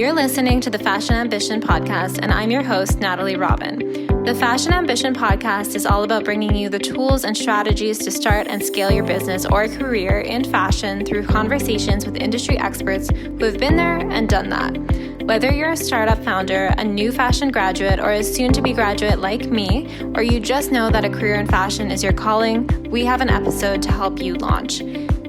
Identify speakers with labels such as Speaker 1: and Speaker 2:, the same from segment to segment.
Speaker 1: You're listening to the Fashion Ambition Podcast, and I'm your host, Natalie Robin. The Fashion Ambition Podcast is all about bringing you the tools and strategies to start and scale your business or career in fashion through conversations with industry experts who have been there and done that. Whether you're a startup founder, a new fashion graduate, or a soon-to-be graduate like me, or you just know that a career in fashion is your calling, we have an episode to help you launch.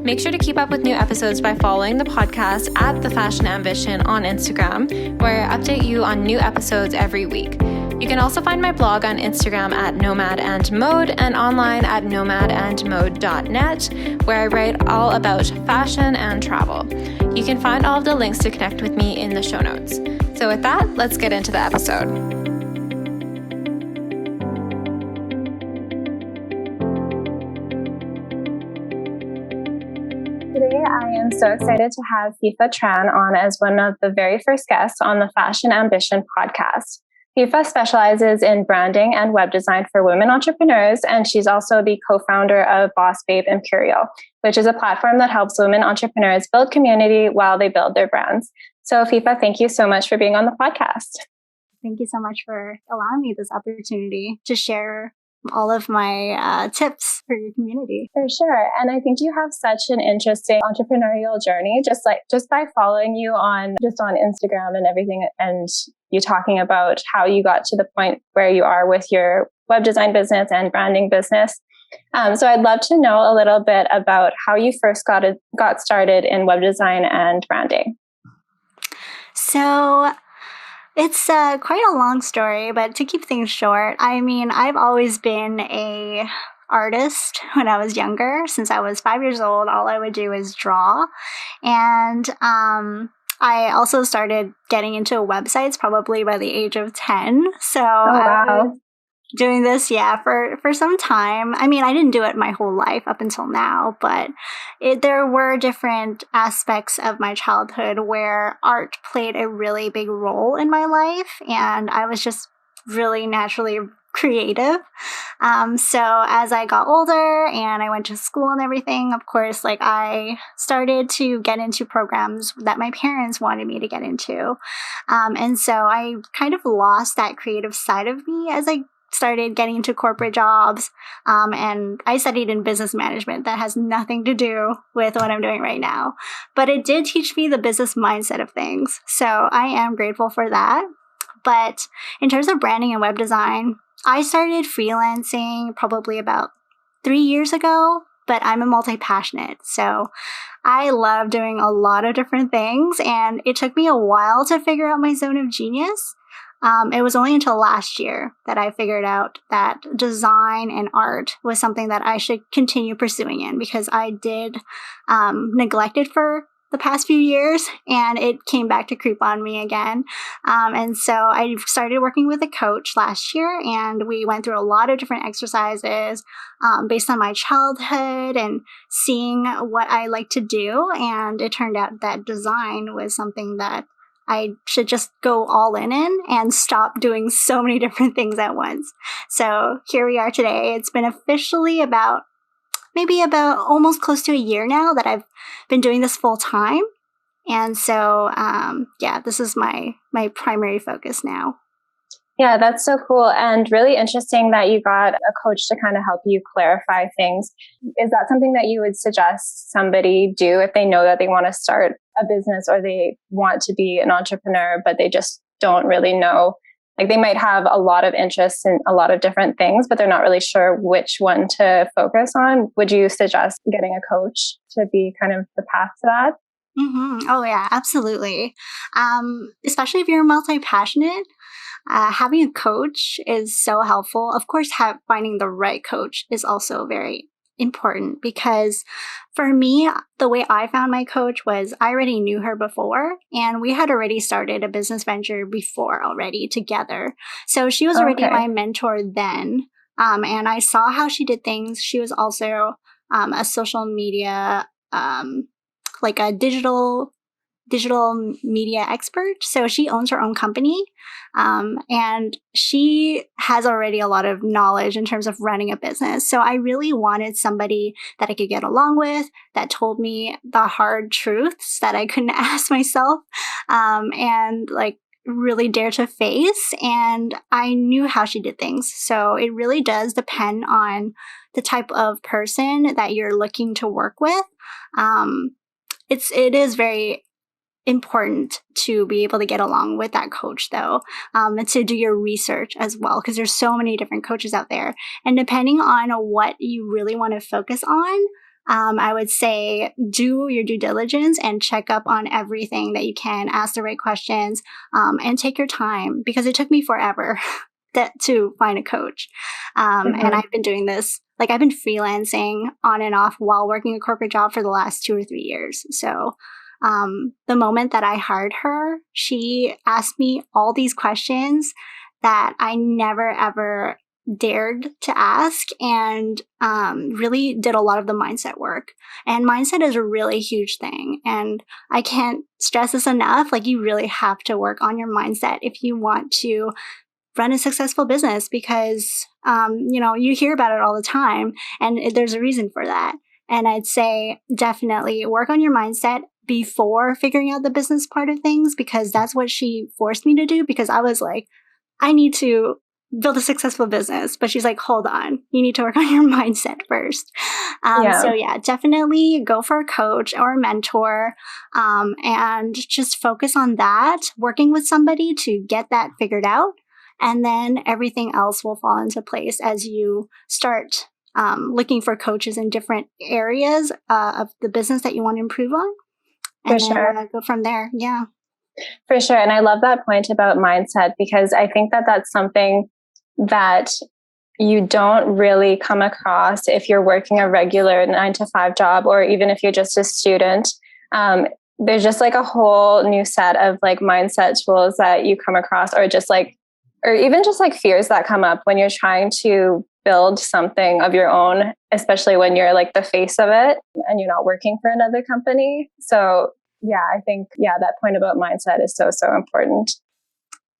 Speaker 1: Make sure to keep up with new episodes by following the podcast at The Fashion Ambition on Instagram, where I update you on new episodes every week. You can also find my blog on Instagram at Nomad and Mode and online at nomadandmode.net, where I write all about fashion and travel. You can find all of the links to connect with me in the show notes. So with that, let's get into the episode. Today, I am so excited to have Fifa Tran on as one of the very first guests on the Fashion Ambition podcast. Fifa specializes in branding and web design for women entrepreneurs, and she's also the co-founder of Boss Babe Imperial, which is a platform that helps women entrepreneurs build community while they build their brands. So Fifa, thank you so much for being on the podcast.
Speaker 2: Thank you so much for allowing me this opportunity to share all of my tips for your community.
Speaker 1: For sure. And I think you have such an interesting entrepreneurial journey, just by following you on Instagram and everything, and you talking about how you got to the point where you are with your web design business and branding business. So I'd love to know a little bit about how you first got started in web design and branding.
Speaker 2: So it's quite a long story, but to keep things short, I mean, I've always been a artist when I was younger. Since I was 5 years old, all I would do is draw. And I also started getting into websites probably by the age of 10. So I was doing this, for some time. I mean, I didn't do it my whole life up until now, but there were different aspects of my childhood where art played a really big role in my life, and I was just really naturally creative. So as I got older and I went to school and everything, of course, I started to get into programs that my parents wanted me to get into. And so I kind of lost that creative side of me as I started getting into corporate jobs, and I studied in business management. That has nothing to do with what I'm doing right now, but it did teach me the business mindset of things. So I am grateful for that. But in terms of branding and web design, I started freelancing probably about 3 years ago, but I'm a multi-passionate. So I love doing a lot of different things, and it took me a while to figure out my zone of genius. It was only until last year that I figured out that design and art was something that I should continue pursuing in, because I did neglect it for the past few years, and it came back to creep on me again. And so I started working with a coach last year, and we went through a lot of different exercises based on my childhood and seeing what I like to do. And it turned out that design was something that I should just go all in and stop doing so many different things at once. So here we are today. It's been officially about almost close to a year now that I've been doing this full time. And so, this is my primary focus now.
Speaker 1: Yeah, that's so cool and really interesting that you got a coach to kind of help you clarify things. Is that something that you would suggest somebody do if they know that they want to start a business or they want to be an entrepreneur, but they just don't really know? They might have a lot of interest in a lot of different things, but they're not really sure which one to focus on. Would you suggest getting a coach to be kind of the path to that?
Speaker 2: Mm-hmm. Oh, yeah, absolutely. Especially if you're multi-passionate. Having a coach is so helpful. Of course, finding the right coach is also very important, because for me, the way I found my coach was I already knew her before, and we had already started a business venture before already together. So she was already my mentor then, and I saw how she did things. She was also a social media, a digital digital media expert. So she owns her own company. And she has already a lot of knowledge in terms of running a business. So I really wanted somebody that I could get along with, that told me the hard truths that I couldn't ask myself, and like really dare to face. And I knew how she did things. So it really does depend on the type of person that you're looking to work with. It is very important to be able to get along with that coach, though, and to do your research as well, because there's so many different coaches out there. And depending on what you really want to focus on, I would say do your due diligence and check up on everything that you can, ask the right questions, and take your time, because it took me forever to find a coach. And I've been doing this, like I've been freelancing on and off while working a corporate job for the last 2 or 3 years. So the moment that I hired her, she asked me all these questions that I never ever dared to ask, and really did a lot of the mindset work. And mindset is a really huge thing. And I can't stress this enough. Like, you really have to work on your mindset if you want to run a successful business, because, you hear about it all the time, and there's a reason for that. And I'd say definitely work on your mindset before figuring out the business part of things, because that's what she forced me to do, because I was like, I need to build a successful business. But she's like, hold on, you need to work on your mindset first. So yeah, definitely go for a coach or a mentor, and just focus on that, working with somebody to get that figured out. And then everything else will fall into place as you start looking for coaches in different areas of the business that you want to improve on. And then go from there. Yeah.
Speaker 1: For sure. And I love that point about mindset, because I think that that's something that you don't really come across if you're working a regular 9-to-5 job, or even if you're just a student. There's just like a whole new set of like mindset tools that you come across, or even just like fears that come up when you're trying to build something of your own, especially when you're like the face of it and you're not working for another company. So yeah, I think, that point about mindset is so, so important.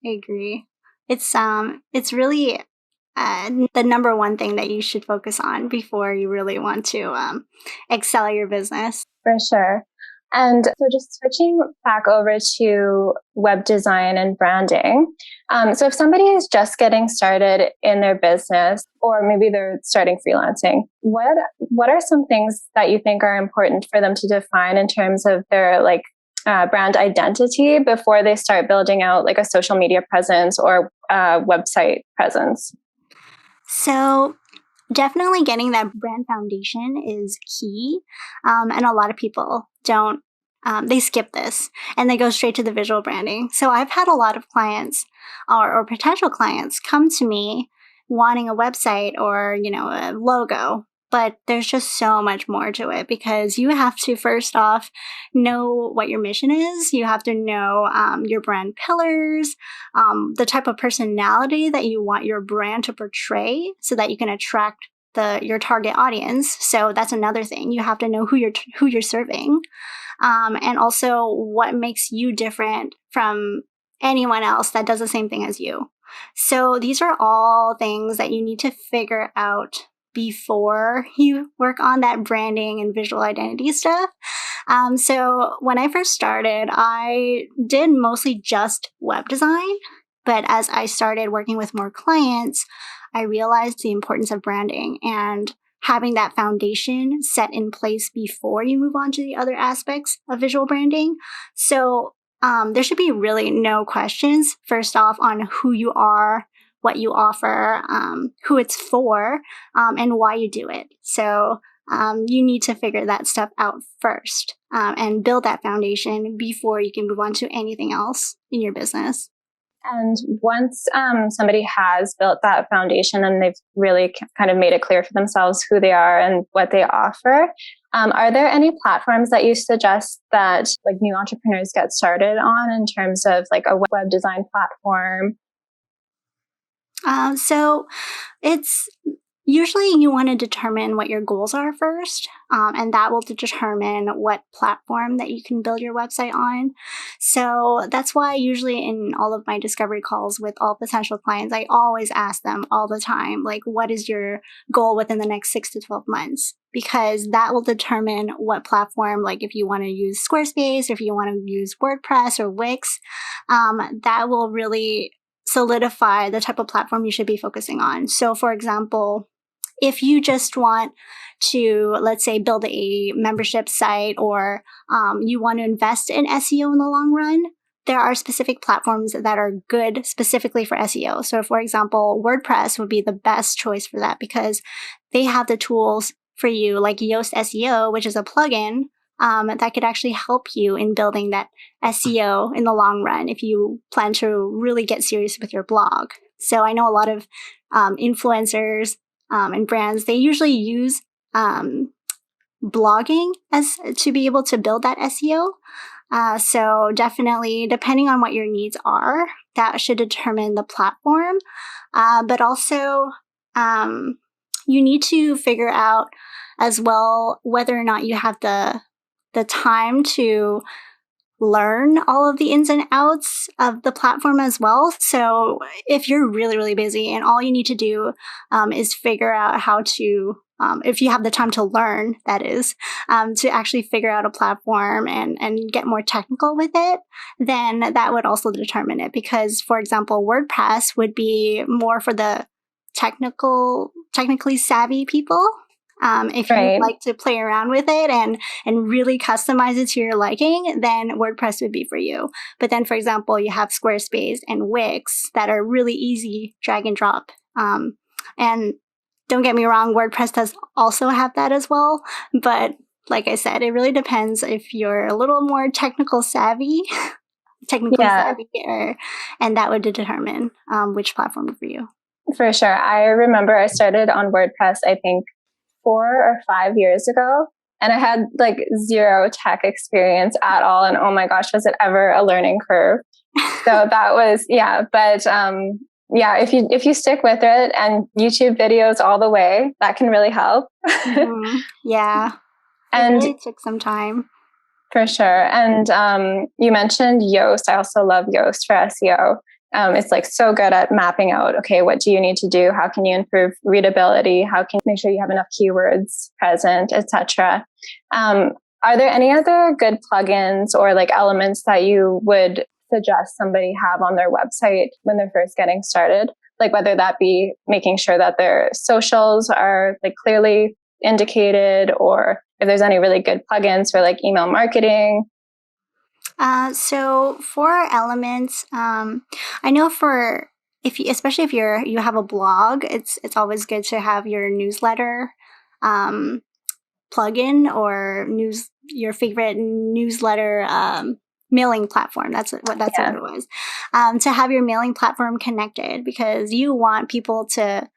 Speaker 2: I agree. It's really the number one thing that you should focus on before you really want to excel your business.
Speaker 1: For sure. And so just switching back over to web design and branding. So if somebody is just getting started in their business, or maybe they're starting freelancing, what are some things that you think are important for them to define in terms of their brand identity before they start building out like a social media presence or website presence?
Speaker 2: So definitely getting that brand foundation is key. And a lot of people don't, they skip this and they go straight to the visual branding. So I've had a lot of clients or potential clients come to me wanting a website or, a logo. But there's just so much more to it, because you have to first off know what your mission is. You have to know your brand pillars, the type of personality that you want your brand to portray, so that you can attract your target audience. So that's another thing. You have to know who you're serving, and also what makes you different from anyone else that does the same thing as you. So these are all things that you need to figure out before you work on that branding and visual identity stuff. So when I first started, I did mostly just web design. But as I started working with more clients, I realized the importance of branding and having that foundation set in place before you move on to the other aspects of visual branding. So there should be really no questions, first off, on who you are, what you offer, who it's for, and why you do it. So you need to figure that stuff out first, and build that foundation before you can move on to anything else in your business.
Speaker 1: And once somebody has built that foundation and they've really kind of made it clear for themselves who they are and what they offer, are there any platforms that you suggest that like new entrepreneurs get started on in terms of like a web design platform?
Speaker 2: So it's Usually you want to determine what your goals are first, and that will determine what platform that you can build your website on. So that's why usually in all of my discovery calls with all potential clients, I always ask them all the time, like, what is your goal within the next 6 to 12 months? Because that will determine what platform, like if you want to use Squarespace, if you want to use WordPress or Wix, that will really solidify the type of platform you should be focusing on. So for example, if you just want to, let's say, build a membership site, or you want to invest in SEO in the long run, there are specific platforms that are good specifically for SEO. So, for example, WordPress would be the best choice for that because they have the tools for you, like Yoast SEO, which is a plugin that could actually help you in building that SEO in the long run if you plan to really get serious with your blog. So I know a lot of influencers and brands, they usually use blogging as to be able to build that SEO. So definitely, depending on what your needs are, that should determine the platform. But also, you need to figure out as well whether or not you have the time to learn all of the ins and outs of the platform as well. So if you're really, really busy and all you need to do is figure out how to, if you have the time to learn, that is, to actually figure out a platform and get more technical with it, then that would also determine it. Because, for example, WordPress would be more for the technically savvy people. If you
Speaker 1: Right.
Speaker 2: like to play around with it and really customize it to your liking, then WordPress would be for you. But then, for example, you have Squarespace and Wix that are really easy drag and drop. And don't get me wrong, WordPress does also have that as well. But like I said, it really depends if you're a little more technically savvy, and that would determine which platform for you.
Speaker 1: For sure. I remember I started on WordPress, I think 4 or 5 years ago, and I had like zero tech experience at all. And oh my gosh, was it ever a learning curve? So that was, yeah. But yeah, if you stick with it and YouTube videos all the way, that can really help.
Speaker 2: Mm-hmm. Yeah.
Speaker 1: And
Speaker 2: it really took some time.
Speaker 1: For sure. And you mentioned Yoast. I also love Yoast for SEO. It's like so good at mapping out, okay, what do you need to do? How can you improve readability? How can you make sure you have enough keywords present, etc.? Are there any other good plugins or like elements that you would suggest somebody have on their website when they're first getting started? Like whether that be making sure that their socials are like clearly indicated, or if there's any really good plugins for like email marketing.
Speaker 2: So for elements, I know for especially if you have a blog, it's always good to have your newsletter plugin or your favorite newsletter mailing platform. That's what it was. To have your mailing platform connected, because you want people to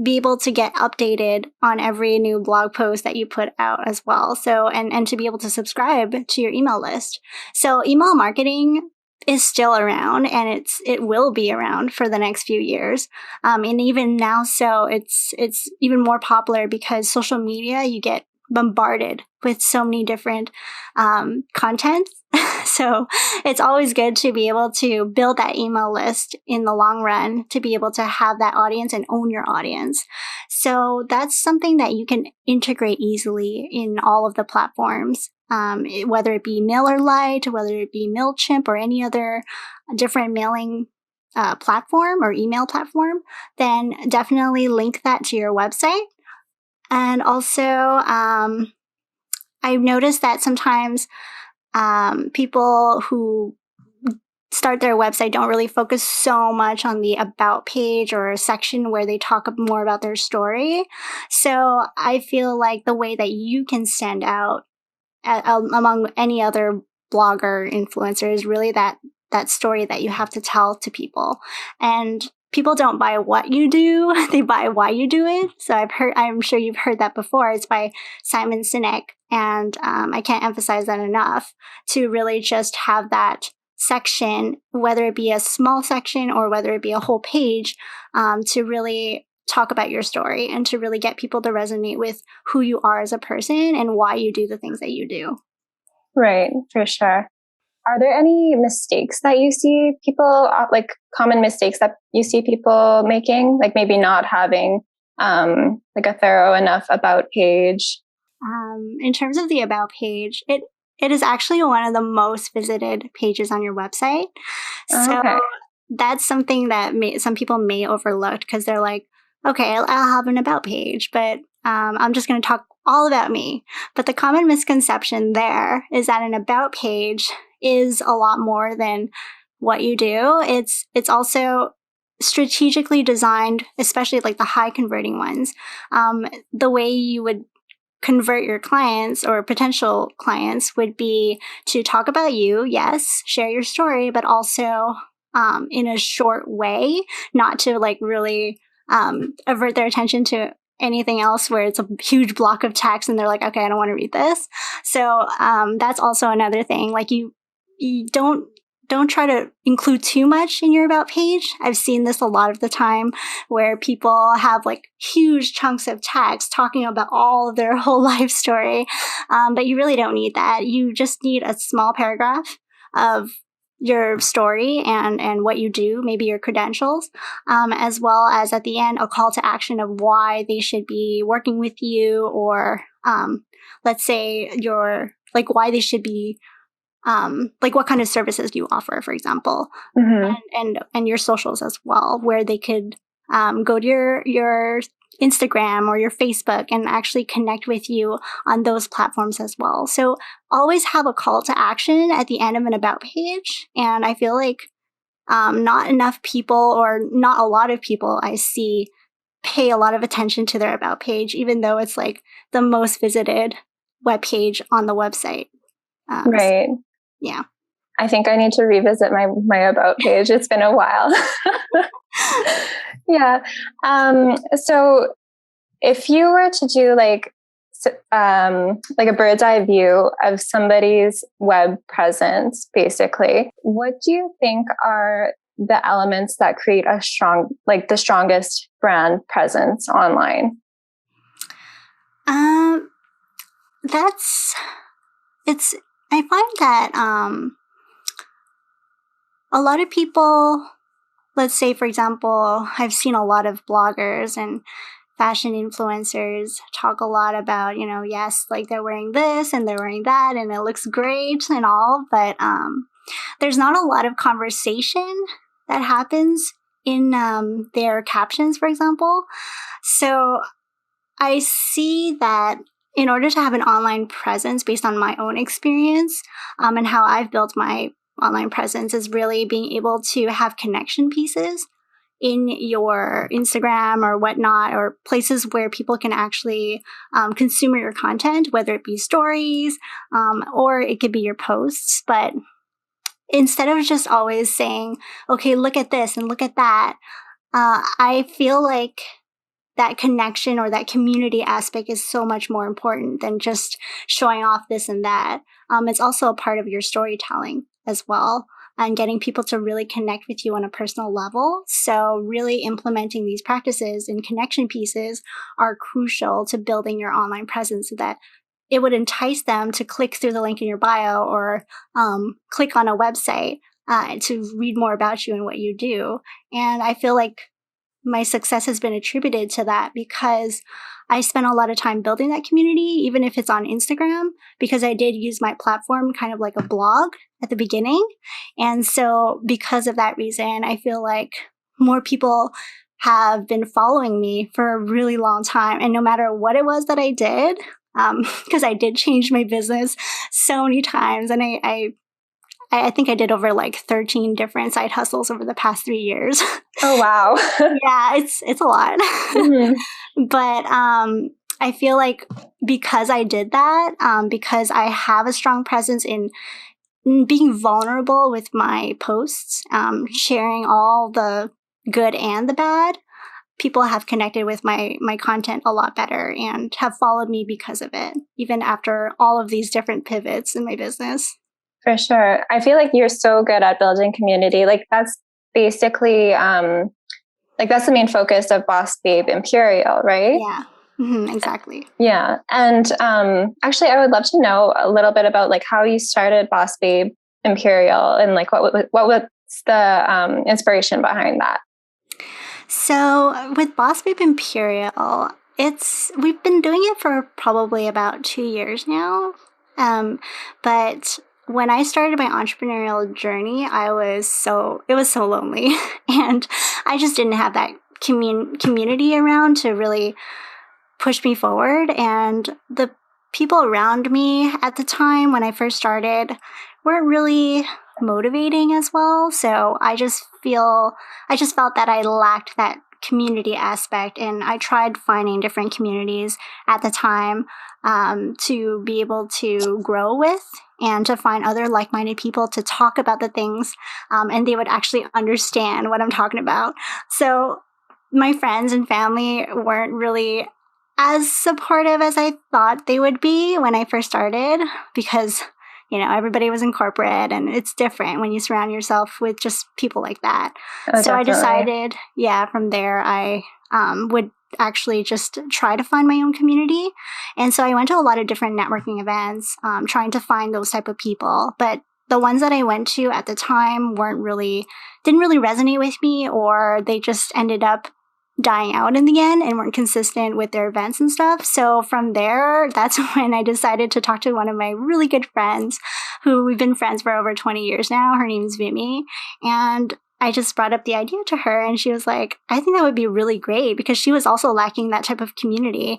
Speaker 2: be able to get updated on every new blog post that you put out as well. So, and to be able to subscribe to your email list. So email marketing is still around, and it will be around for the next few years. And even now, so it's even more popular because social media, you get bombarded with so many different content. So it's always good to be able to build that email list in the long run, to be able to have that audience and own your audience. So that's something that you can integrate easily in all of the platforms, whether it be MailerLite, whether it be MailChimp, or any other different mailing platform or email platform. Then definitely link that to your website. And also, I've noticed that sometimes people who start their website don't really focus so much on the about page or a section where they talk more about their story. So I feel like the way that you can stand out among any other blogger influencer is really that story that you have to tell to people. And people don't buy what you do, they buy why you do it. So I'm sure you've heard that before. It's by Simon Sinek. And I can't emphasize that enough, to really just have that section, whether it be a small section or whether it be a whole page, to really talk about your story and to really get people to resonate with who you are as a person and why you do the things that you do.
Speaker 3: Right, for sure. Are there any mistakes that you see people, like common mistakes that you see people making? Like maybe not having like a thorough enough about page?
Speaker 2: In terms of the about page, it is actually one of the most visited pages on your website. So that's something that some people may overlook because they're like, okay, I'll have an about page, but I'm just going to talk all about me. But the common misconception there is that an about page is a lot more than what you do. It's also strategically designed, especially like the high converting ones. The way you would convert your clients or potential clients would be to talk about you, yes, share your story, but also in a short way, not to like really avert their attention to anything else where it's a huge block of text and they're like, okay, I don't want to read this. So that's also another thing. Like you don't try to include too much in your about page. I've seen this a lot of the time where people have like huge chunks of text talking about all of their whole life story. But you really don't need that. You just need a small paragraph of your story and what you do, maybe your credentials, as well as at the end, a call to action of why they should be working with you, or let's say why they should be like what kind of services do you offer, for example, and your socials as well, where they could go to your Instagram or your Facebook and actually connect with you on those platforms as well. So always have a call to action at the end of an about page. And I feel like not enough people, or not a lot of people I see, pay a lot of attention to their about page, even though it's like the most visited web page on the website.
Speaker 3: Right.
Speaker 2: So, yeah.
Speaker 3: I think I need to revisit my about page. It's been a while. Yeah. So if you were to do like a bird's eye view of somebody's web presence, basically, what do you think are the elements that create the strongest brand presence online?
Speaker 2: I find that a lot of people, let's say, for example, I've seen a lot of bloggers and fashion influencers talk a lot about, yes, like they're wearing this and they're wearing that and it looks great and all, but there's not a lot of conversation that happens in their captions, for example. So I see that in order to have an online presence, based on my own experience and how I've built my online presence, is really being able to have connection pieces in your Instagram or whatnot, or places where people can actually consume your content, whether it be stories or it could be your posts. But instead of just always saying, okay, look at this and look at that, I feel like that connection or that community aspect is so much more important than just showing off this and that. It's also a part of your storytelling as well, and getting people to really connect with you on a personal level. So really implementing these practices and connection pieces are crucial to building your online presence, so that it would entice them to click through the link in your bio or click on a website to read more about you and what you do. And I feel like my success has been attributed to that because I spent a lot of time building that community, even if it's on Instagram, because I did use my platform kind of like a blog at the beginning. And so because of that reason, I feel like more people have been following me for a really long time. And no matter what it was that I did, because I did change my business so many times, and I think I did over like 13 different side hustles over the past 3 years.
Speaker 3: Oh, wow.
Speaker 2: Yeah, it's a lot. Mm-hmm. But I feel like because I did that, because I have a strong presence in being vulnerable with my posts, sharing all the good and the bad, people have connected with my content a lot better and have followed me because of it, even after all of these different pivots in my business.
Speaker 3: For sure. I feel like you're so good at building community. Like that's basically like that's the main focus of Boss Babe Imperial, right?
Speaker 2: Yeah, exactly.
Speaker 3: Yeah. And actually, I would love to know a little bit about like how you started Boss Babe Imperial and like what was the inspiration behind that?
Speaker 2: So with Boss Babe Imperial, we've been doing it for probably about 2 years now. But when I started my entrepreneurial journey, it was so lonely, and I just didn't have that community around to really push me forward. And the people around me at the time when I first started weren't really motivating as well. So I just felt that I lacked that community aspect, and I tried finding different communities at the time to be able to grow with and to find other like-minded people to talk about the things, and they would actually understand what I'm talking about. So my friends and family weren't really as supportive as I thought they would be when I first started, because everybody was in corporate, and it's different when you surround yourself with just people like that.
Speaker 3: Oh,
Speaker 2: so
Speaker 3: definitely.
Speaker 2: I decided, from there, I would actually just try to find my own community. And so I went to a lot of different networking events, trying to find those type of people. But the ones that I went to at the time didn't really resonate with me, or they just ended up dying out in the end and weren't consistent with their events and stuff. So from there, that's when I decided to talk to one of my really good friends, who we've been friends for over 20 years now. Her name is Vimy. And I just brought up the idea to her, and she was like, I think that would be really great, because she was also lacking that type of community.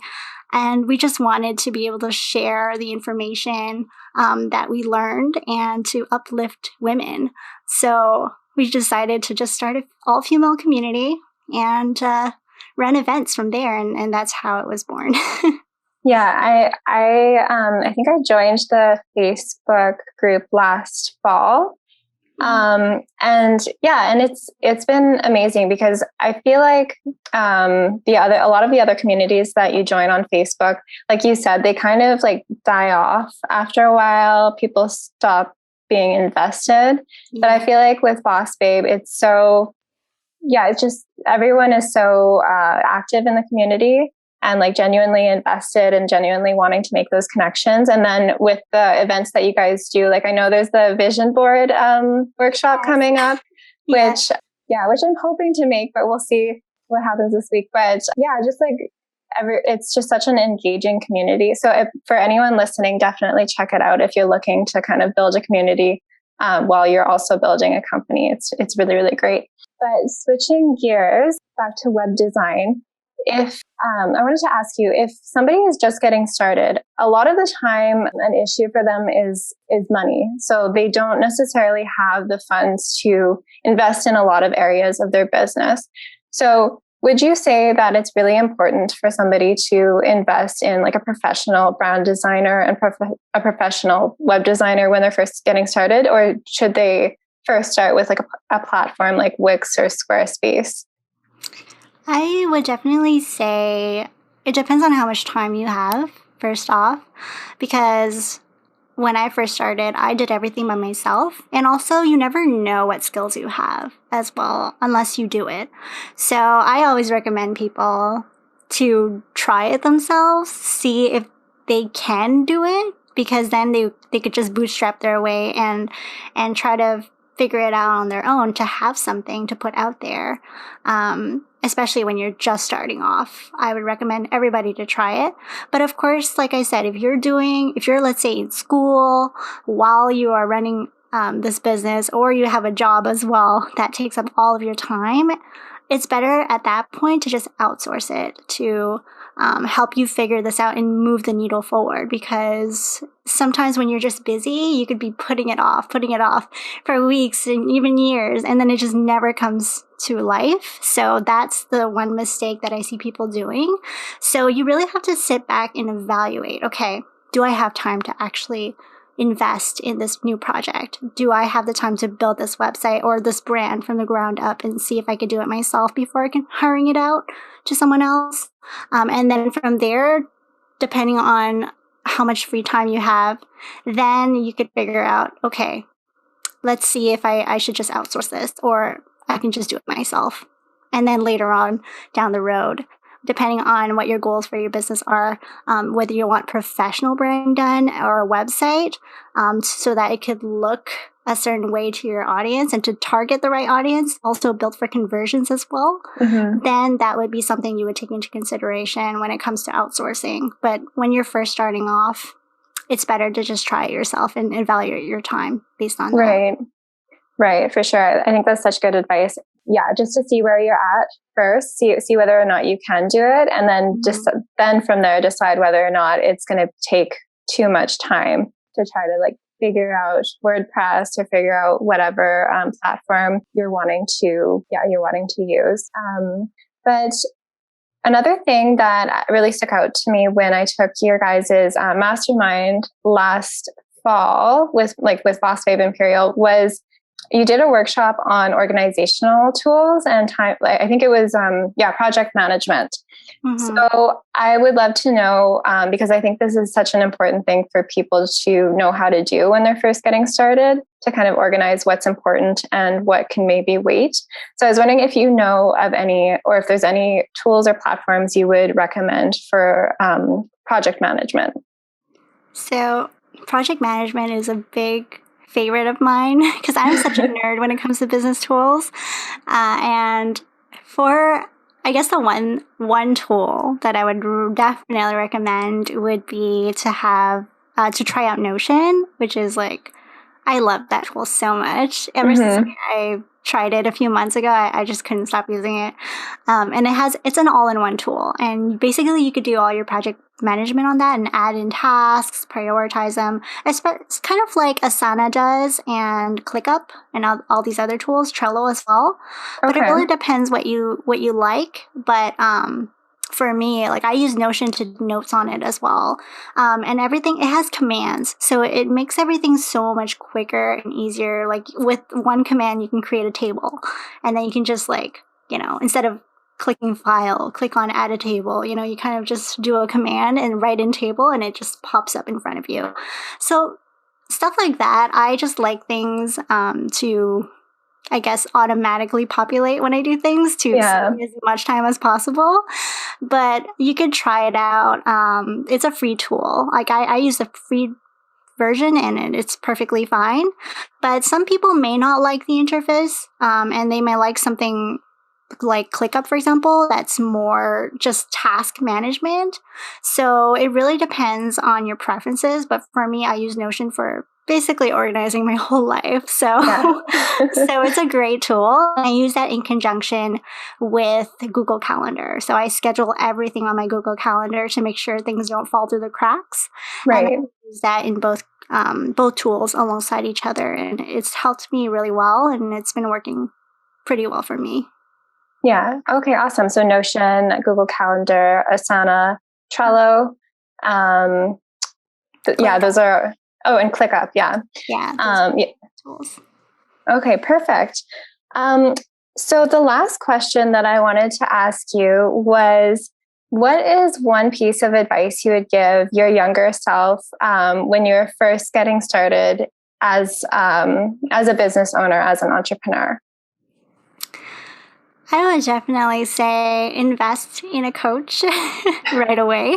Speaker 2: And we just wanted to be able to share the information that we learned and to uplift women. So we decided to just start an all-female community and run events from there, and that's how it was born.
Speaker 3: Yeah, I think I joined the Facebook group last fall. And it's been amazing, because I feel like a lot of the other communities that you join on Facebook, like you said, they kind of like die off after a while. People stop being invested. Yeah. But I feel like with Boss Babe, it's just everyone is so active in the community and like genuinely invested and genuinely wanting to make those connections. And then with the events that you guys do, like I know there's the vision board workshop coming up, which I'm hoping to make, but we'll see what happens this week. But just like it's just such an engaging community. So for anyone listening, definitely check it out if you're looking to kind of build a community while you're also building a company. It's really, really great. But switching gears back to web design, if I wanted to ask you, if somebody is just getting started, a lot of the time an issue for them is money. So they don't necessarily have the funds to invest in a lot of areas of their business. So would you say that it's really important for somebody to invest in like a professional brand designer and a professional web designer when they're first getting started? Or should they first start with like a platform like Wix or Squarespace?
Speaker 2: I would definitely say it depends on how much time you have, first off, because when I first started, I did everything by myself. And also, you never know what skills you have as well, unless you do it. So I always recommend people to try it themselves, see if they can do it, because then they could just bootstrap their way and try to figure it out on their own to have something to put out there. Especially when you're just starting off, I would recommend everybody to try it. But of course, like I said, if you're let's say in school while you are running this business, or you have a job as well that takes up all of your time, it's better at that point to just outsource it to help you figure this out and move the needle forward. Because sometimes when you're just busy, you could be putting it off for weeks and even years, and then it just never comes to life. So that's the one mistake that I see people doing. So you really have to sit back and evaluate, okay, do I have time to actually invest in this new project? Do I have the time to build this website or this brand from the ground up and see if I could do it myself before I can hiring it out to someone else? And then from there, depending on how much free time you have, then you could figure out, okay, let's see if I should just outsource this, or I can just do it myself. And then later on down the road, depending on what your goals for your business are, whether you want professional branding done or a website, so that it could look a certain way to your audience and to target the right audience, also built for conversions as well, then that would be something you would take into consideration when it comes to outsourcing. But when you're first starting off, it's better to just try it yourself and evaluate your time based on that.
Speaker 3: Right, for sure. I think that's such good advice. Yeah, just to see where you're at first, see whether or not you can do it, and then then from there decide whether or not it's going to take too much time to try to like figure out WordPress or figure out whatever platform you're wanting to use. But another thing that really stuck out to me when I took your guys' mastermind last fall with Boss Babe Imperial was you did a workshop on organizational tools and time. I think it was project management. So I would love to know, because I think this is such an important thing for people to know how to do when they're first getting started, to kind of organize what's important and what can maybe wait. So I was wondering if you know of any, or if there's any tools or platforms you would recommend for project management.
Speaker 2: So project management is a big favorite of mine because I'm such a nerd when it comes to business tools. And for, I guess, the one tool that I would definitely recommend would be to have to try out Notion, which is like, I love that tool so much. Ever since I tried it a few months ago, I just couldn't stop using it. And it's an all-in-one tool. And basically you could do all your project management on that and add in tasks, prioritize them. It's kind of like Asana does and ClickUp and all these other tools, Trello as well. But it really depends what you like. But for me, like I use Notion to notes on it as well. And everything, it has commands. So it makes everything so much quicker and easier. Like with one command, you can create a table and then you can just instead of clicking file, click on add a table, you kind of just do a command and write in table and it just pops up in front of you. So stuff like that. I just like things to, I guess, automatically populate when I do things to save as much time as possible. But you could try it out. It's a free tool. Like I use the free version and it's perfectly fine. But some people may not like the interface and they may like something like ClickUp, for example, that's more just task management. So it really depends on your preferences. But for me, I use Notion for basically organizing my whole life. So, so it's a great tool. I use that in conjunction with Google Calendar. So I schedule everything on my Google Calendar to make sure things don't fall through the cracks.
Speaker 3: Right.
Speaker 2: And I use that in both tools alongside each other. And it's helped me really well. And it's been working pretty well for me.
Speaker 3: Yeah. Okay. Awesome. So Notion, Google Calendar, Asana, Trello. Those are. Oh, and ClickUp. Yeah.
Speaker 2: Yeah. Tools.
Speaker 3: Okay. Perfect. So the last question that I wanted to ask you was, what is one piece of advice you would give your younger self when you're first getting started as a business owner, as an entrepreneur?
Speaker 2: I would definitely say invest in a coach right away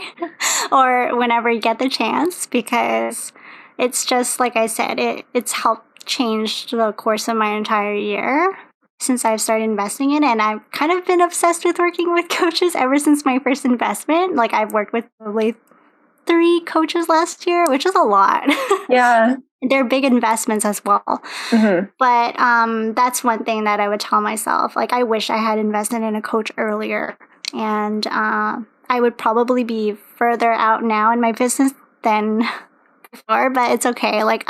Speaker 2: or whenever you get the chance, because it's just, like I said, it's helped change the course of my entire year since I've started investing in it. And I've kind of been obsessed with working with coaches ever since my first investment. Like I've worked with probably 3 coaches last year, which is a lot.
Speaker 3: Yeah.
Speaker 2: They're big investments as well. But that's one thing that I would tell myself. Like, I wish I had invested in a coach earlier. And I would probably be further out now in my business than before, but it's okay. Like,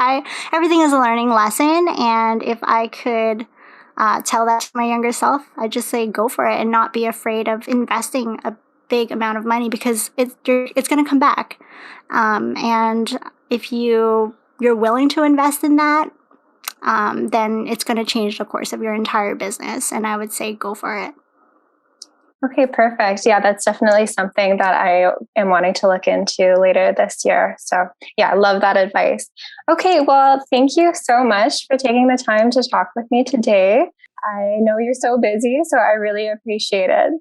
Speaker 2: everything is a learning lesson. And if I could tell that to my younger self, I'd just say go for it and not be afraid of investing a big amount of money, because it's going to come back. And if you're willing to invest in that, then it's going to change the course of your entire business. And I would say go for it.
Speaker 3: Okay, perfect. Yeah, that's definitely something that I am wanting to look into later this year. So yeah, I love that advice. Okay, well, thank you so much for taking the time to talk with me today. I know you're so busy, so I really appreciate it.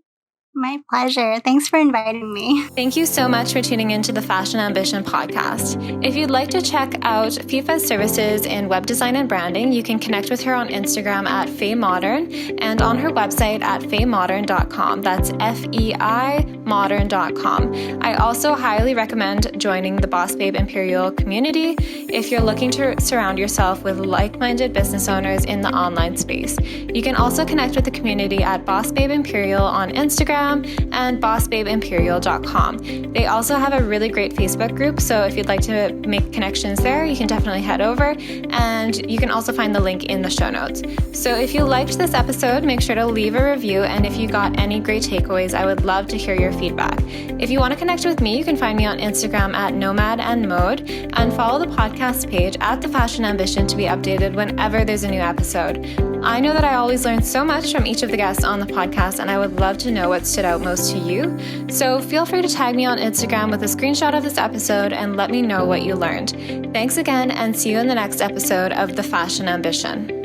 Speaker 2: My pleasure. Thanks for inviting me.
Speaker 1: Thank you so much for tuning into the Fashion Ambition podcast. If you'd like to check out Fifa's services in web design and branding, you can connect with her on Instagram at FeiModern and on her website at FeiModern.com. That's FeiModern.com. I also highly recommend joining the Boss Babe Imperial community if you're looking to surround yourself with like-minded business owners in the online space. You can also connect with the community at Boss Babe Imperial on Instagram and bossbabeimperial.com. They also have a really great Facebook group, so if you'd like to make connections there, you can definitely head over, and you can also find the link in the show notes. So if you liked this episode, make sure to leave a review, and if you got any great takeaways, I would love to hear your feedback. If you want to connect with me, you can find me on Instagram at nomadandmode, and follow the podcast page at The Fashion Ambition to be updated whenever there's a new episode. I know that I always learn so much from each of the guests on the podcast, and I would love to know what stood out most to you. So feel free to tag me on Instagram with a screenshot of this episode and let me know what you learned. Thanks again, and see you in the next episode of The Fashion Ambition.